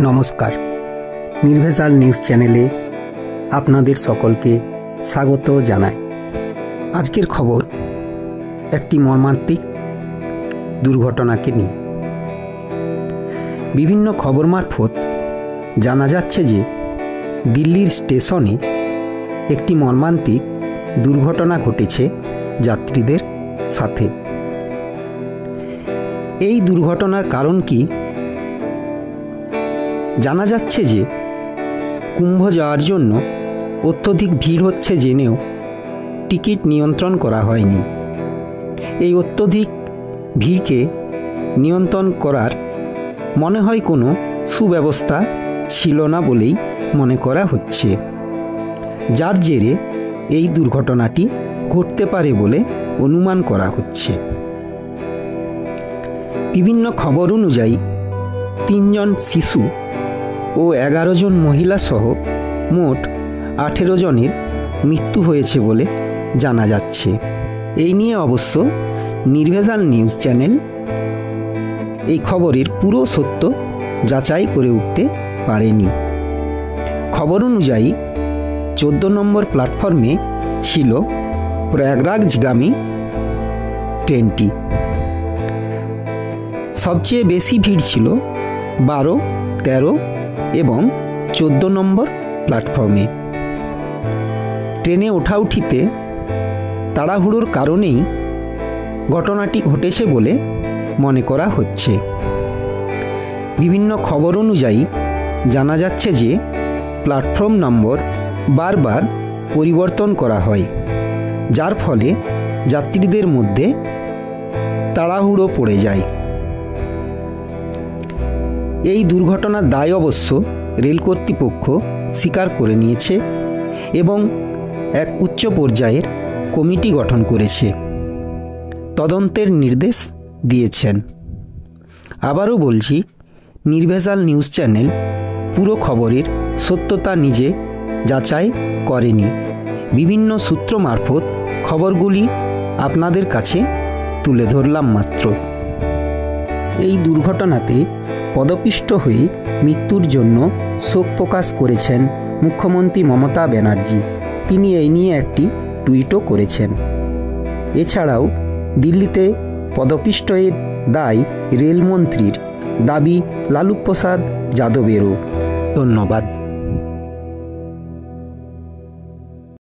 নমস্কার, নির্ভেজাল নিউজ চ্যানেলে আপনাদের সকলকে স্বাগত জানাই। আজকের খবর একটি মর্মান্তিক দুর্ঘটনাকে নিয়ে। বিভিন্ন খবর মারফত জানা যাচ্ছে যে দিল্লির স্টেশনে একটি মর্মান্তিক দুর্ঘটনা ঘটেছে যাত্রীদের সাথে। এই দুর্ঘটনার কারণ কি? জানা যাচ্ছে যে কুম্ভ যাওয়ার জন্য অত্যধিক ভিড় হচ্ছে জেনেও টিকিট নিয়ন্ত্রণ করা হয়নি। এই অত্যধিক ভিড়কে নিয়ন্ত্রণ করার মনে হয় কোনো সুব্যবস্থা ছিল না বলেই মনে করা হচ্ছে, যার জেরে এই দুর্ঘটনাটি ঘটতে পারে বলে অনুমান করা হচ্ছে। বিভিন্ন খবর অনুযায়ী 3 জন শিশু ও 11 জন মহিলা সহ মোট 18 জনের মৃত্যু হয়েছে বলে জানা যাচ্ছে। এই নিয়ে অবশ্য নির্ভেজাল নিউজ চ্যানেল এই খবরের পুরো সত্য যাচাই করে উঠতে পারেনি। খবর অনুযায়ী 14 নম্বর প্ল্যাটফর্মে ছিল প্রয়াগরাজগামী ট্রেনটি। সবচেয়ে বেশি ভিড় ছিল 12, 13 এবং 14 নম্বর প্ল্যাটফর্মে। ট্রেনে ওঠাউঠিতে তাড়াহুড়োর কারণেই ঘটনাটি ঘটেছে বলে মনে করা হচ্ছে। বিভিন্ন খবর অনুযায়ী জানা যাচ্ছে যে প্ল্যাটফর্ম নম্বর বারবার পরিবর্তন করা হয়, যার ফলে যাত্রীদের মধ্যে তাড়াহুড়ো পড়ে যায়। এই দুর্ঘটনার দায় অবশ্য রেল কর্তৃপক্ষ স্বীকার করে নিয়েছে এবং এক উচ্চ পর্যায়ের কমিটি গঠন করেছে, তদন্তের নির্দেশ দিয়েছেন। আবারও বলছি, নির্ভেজাল নিউজ চ্যানেল পুরো খবরের সত্যতা নিজে যাচাই করেনি। বিভিন্ন সূত্র মারফত খবরগুলি আপনাদের কাছে তুলে ধরলাম মাত্র। এই দুর্ঘটনাতে পদপিষ্ট হয়ে মৃত্যুর জন্য শোক প্রকাশ করেছেন মুখ্যমন্ত্রী মমতা ব্যানার্জি। তিনি এই নিয়ে একটি টুইটও করেছেন। এছাড়াও দিল্লিতে পদপিষ্টের দায় রেলমন্ত্রীর দাবি লালু প্রসাদ যাদবেরও। ধন্যবাদ।